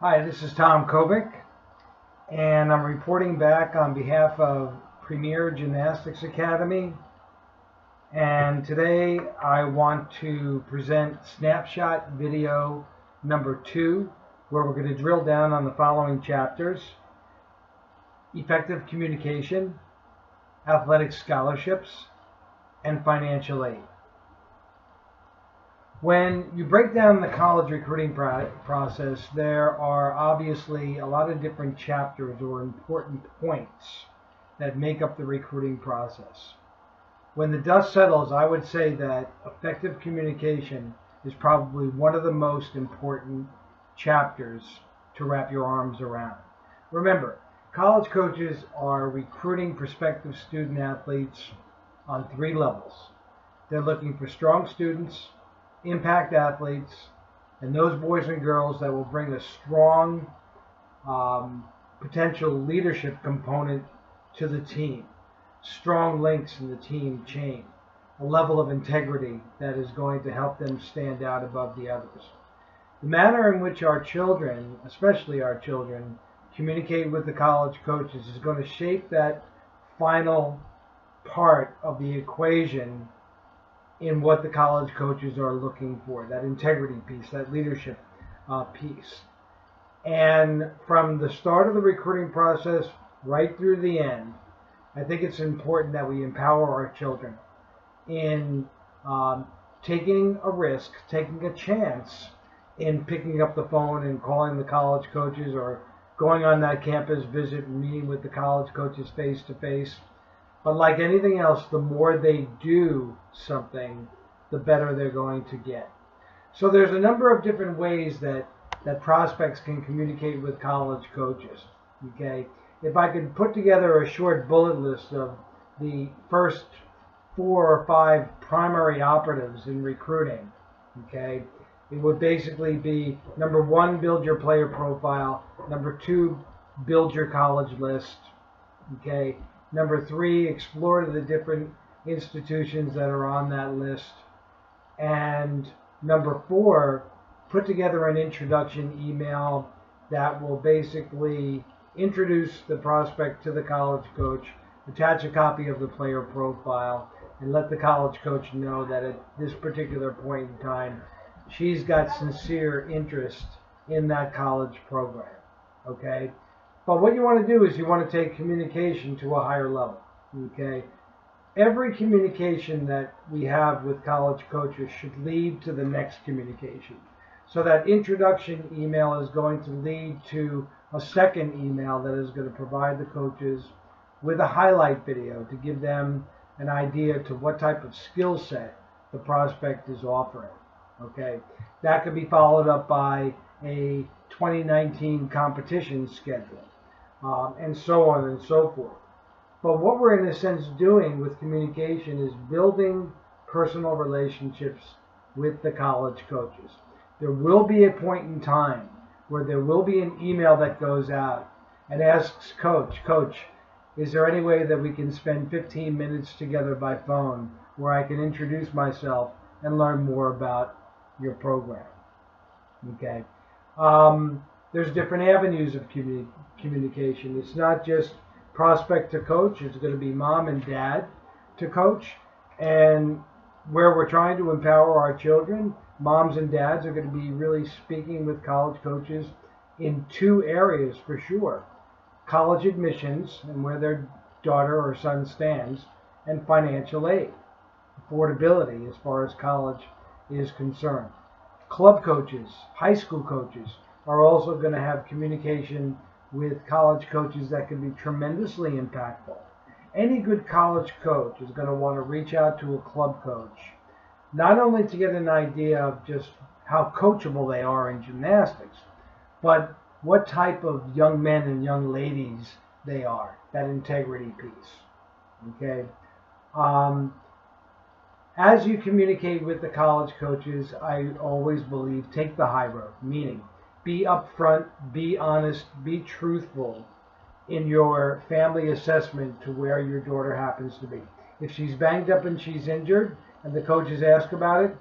Hi, this is Tom Kovic, and I'm reporting back on behalf of Premier Gymnastics Academy. And today I want to present Snapshot video number 2, where we're going to drill down on the following chapters: effective communication, athletic scholarships, and financial aid. When you break down the college recruiting process, there are obviously a lot of different chapters or important points that make up the recruiting process. When the dust settles, I would say that effective communication is probably one of the most important chapters to wrap your arms around. Remember, college coaches are recruiting prospective student athletes on 3 levels. They're looking for strong students, impact athletes, and those boys and girls that will bring a strong potential leadership component to the team, strong links in the team chain, a level of integrity that is going to help them stand out above the others. The manner in which our children, especially our children, communicate with the college coaches is going to shape that final part of the equation in what the college coaches are looking for, that integrity piece, that leadership piece. And from the start of the recruiting process right through the end, I think it's important that we empower our children in taking a risk, taking a chance in picking up the phone and calling the college coaches, or going on that campus visit and meeting with the college coaches face to face. But like anything else, the more they do something, the better they're going to get. So there's a number of different ways that prospects can communicate with college coaches. Okay, if I could put together a short bullet list of the first 4 or 5 primary operatives in recruiting, okay, it would basically be: number 1, build your player profile; number 2, build your college list; okay. Number 3, explore the different institutions that are on that list. And number 4, put together an introduction email that will basically introduce the prospect to the college coach, attach a copy of the player profile, and let the college coach know that at this particular point in time, she's got sincere interest in that college program. Okay? But what you want to do is you want to take communication to a higher level. Okay? Every communication that we have with college coaches should lead to the next communication. So that introduction email is going to lead to a second email that is going to provide the coaches with a highlight video to give them an idea to what type of skill set the prospect is offering. Okay? That could be followed up by a 2019 competition schedule. And so on and so forth. But what we're in a sense doing with communication is building personal relationships with the college coaches. There will be a point in time where there will be an email that goes out and asks Coach, is there any way that we can spend 15 minutes together by phone where I can introduce myself and learn more about your program? Okay. There's different avenues of communication. It's not just prospect to coach. It's going to be mom and dad to coach. And where we're trying to empower our children, moms and dads are going to be really speaking with college coaches in 2 areas for sure: college admissions and where their daughter or son stands, and financial aid, affordability as far as college is concerned. Club coaches, high school coaches, are also going to have communication with college coaches that can be tremendously impactful. Any good college coach is going to want to reach out to a club coach, not only to get an idea of just how coachable they are in gymnastics, but what type of young men and young ladies they are, that integrity piece. Okay? As you communicate with the college coaches, I always believe take the high road, meaning be upfront, be honest, be truthful in your family assessment to where your daughter happens to be. If she's banged up and she's injured and the coaches ask about it,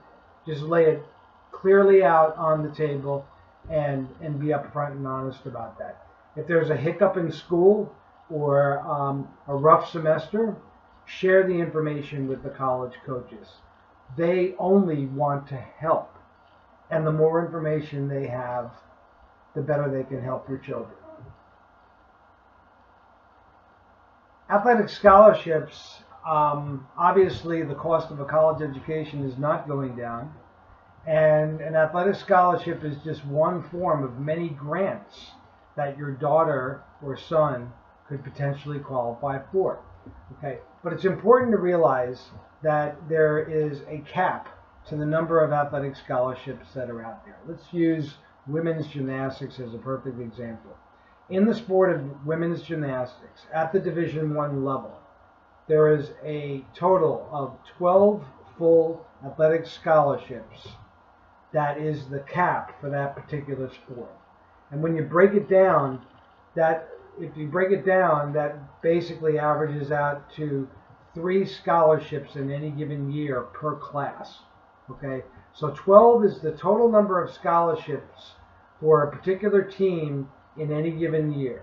just lay it clearly out on the table and be upfront and honest about that. If there's a hiccup in school or a rough semester, share the information with the college coaches. They only want to help, and the more information they have, the better they can help your children. Athletic scholarships, obviously the cost of a college education is not going down, and an athletic scholarship is just one form of many grants that your daughter or son could potentially qualify for. Okay, but it's important to realize that there is a cap to the number of athletic scholarships that are out there. Let's use women's gymnastics as a perfect example. In the sport of women's gymnastics, at the Division I level, there is a total of 12 full athletic scholarships. That is the cap for that particular sport. And when you break it down, that basically averages out to 3 scholarships in any given year per class. Okay, so 12 is the total number of scholarships for a particular team in any given year.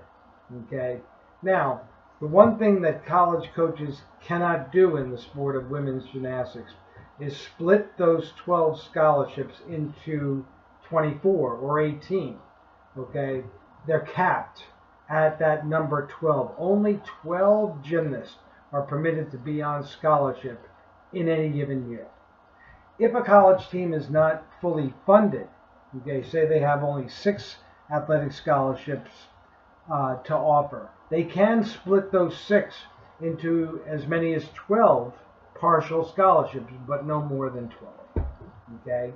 Okay, now the one thing that college coaches cannot do in the sport of women's gymnastics is split those 12 scholarships into 24 or 18. Okay, they're capped at that number 12. Only 12 gymnasts are permitted to be on scholarship in any given year. If a college team is not fully funded, okay, say they have only 6 athletic scholarships to offer, they can split those 6 into as many as 12 partial scholarships, but no more than 12. Okay?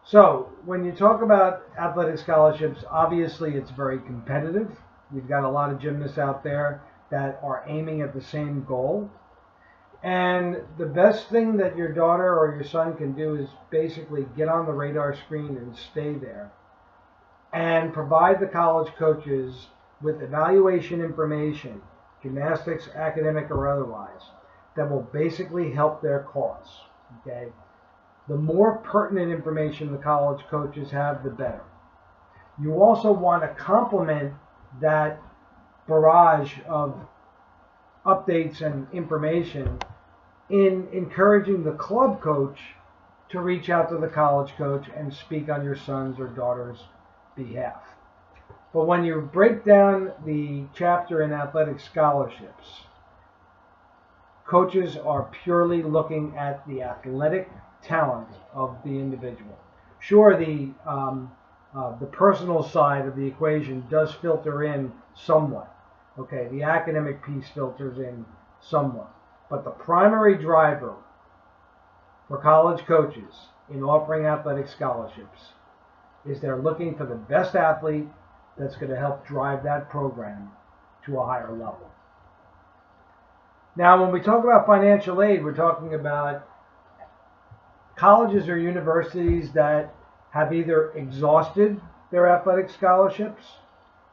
So, when you talk about athletic scholarships, obviously it's very competitive. You've got a lot of gymnasts out there that are aiming at the same goal. And the best thing that your daughter or your son can do is basically get on the radar screen and stay there, and provide the college coaches with evaluation information, gymnastics, academic or otherwise, that will basically help their cause. Okay? The more pertinent information the college coaches have, the better. You also want to complement that barrage of updates and information in encouraging the club coach to reach out to the college coach and speak on your son's or daughter's behalf. But when you break down the chapter in athletic scholarships, coaches are purely looking at the athletic talent of the individual. Sure, the personal side of the equation does filter in somewhat. Okay, the academic piece filters in somewhat. But the primary driver for college coaches in offering athletic scholarships is they're looking for the best athlete that's going to help drive that program to a higher level. Now, when we talk about financial aid, we're talking about colleges or universities that have either exhausted their athletic scholarships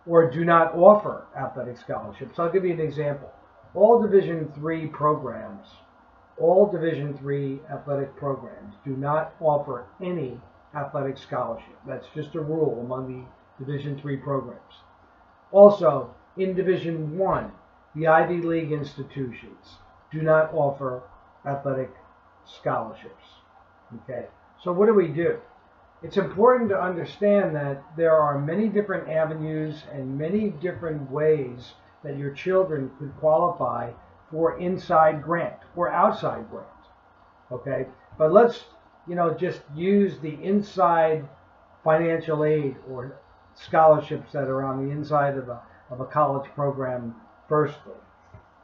or do not offer athletic scholarships. I'll give you an example. All Division III programs, all Division III athletic programs do not offer any athletic scholarship. That's just a rule among the Division III programs. Also, in Division I, the Ivy League institutions do not offer athletic scholarships. Okay, so what do? It's important to understand that there are many different avenues and many different ways that your children could qualify for inside grant or outside grant. Okay, but let's just use the inside financial aid or scholarships that are on the inside of a college program firstly.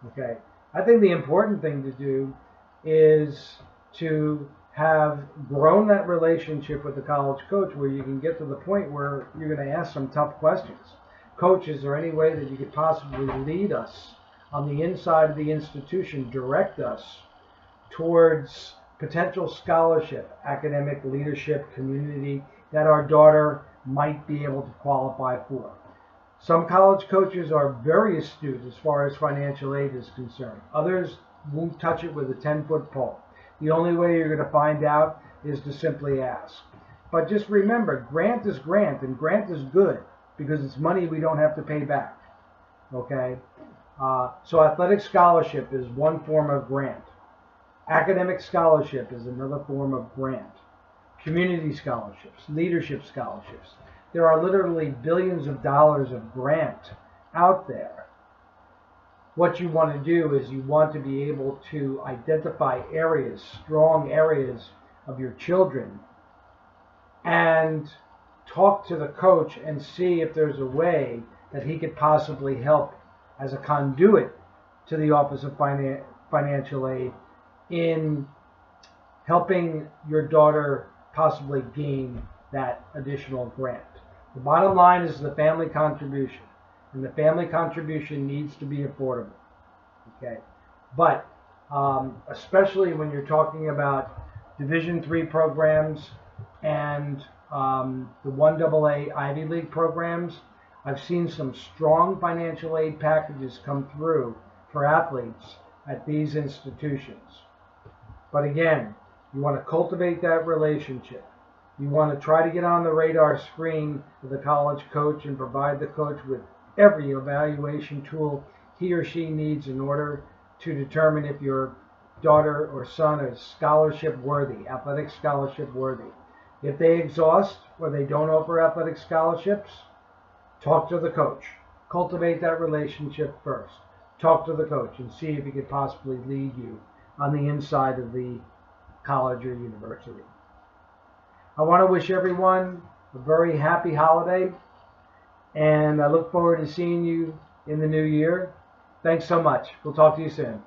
Okay, I think the important thing to do is to have grown that relationship with the college coach where you can get to the point where you're going to ask some tough questions. Coach, is there any way that you could possibly lead us on the inside of the institution, direct us towards potential scholarship, academic, leadership, community that our daughter might be able to qualify for? Some college coaches are very astute as far as financial aid is concerned. Others won't touch it with a 10-foot pole. The only way you're going to find out is to simply ask. But just remember, grant is grant, and grant is good because it's money we don't have to pay back. Okay? So athletic scholarship is one form of grant. Academic scholarship is another form of grant. Community scholarships, leadership scholarships. There are literally billions of dollars of grant out there. What you want to do is you want to be able to identify areas, strong areas of your children, and talk to the coach and see if there's a way that he could possibly help as a conduit to the Office of Financial Aid in helping your daughter possibly gain that additional grant. The bottom line is the family contribution, and the family contribution needs to be affordable. Okay, but especially when you're talking about Division III programs and the 1AA Ivy League programs, I've seen some strong financial aid packages come through for athletes at these institutions. But again, you want to cultivate that relationship. You want to try to get on the radar screen with the college coach and provide the coach with every evaluation tool he or she needs in order to determine if your daughter or son is scholarship worthy, athletic scholarship worthy. If they exhaust or they don't offer athletic scholarships, talk to the coach. Cultivate that relationship first. Talk to the coach and see if he could possibly lead you on the inside of the college or university. I want to wish everyone a very happy holiday, and I look forward to seeing you in the new year. Thanks so much. We'll talk to you soon.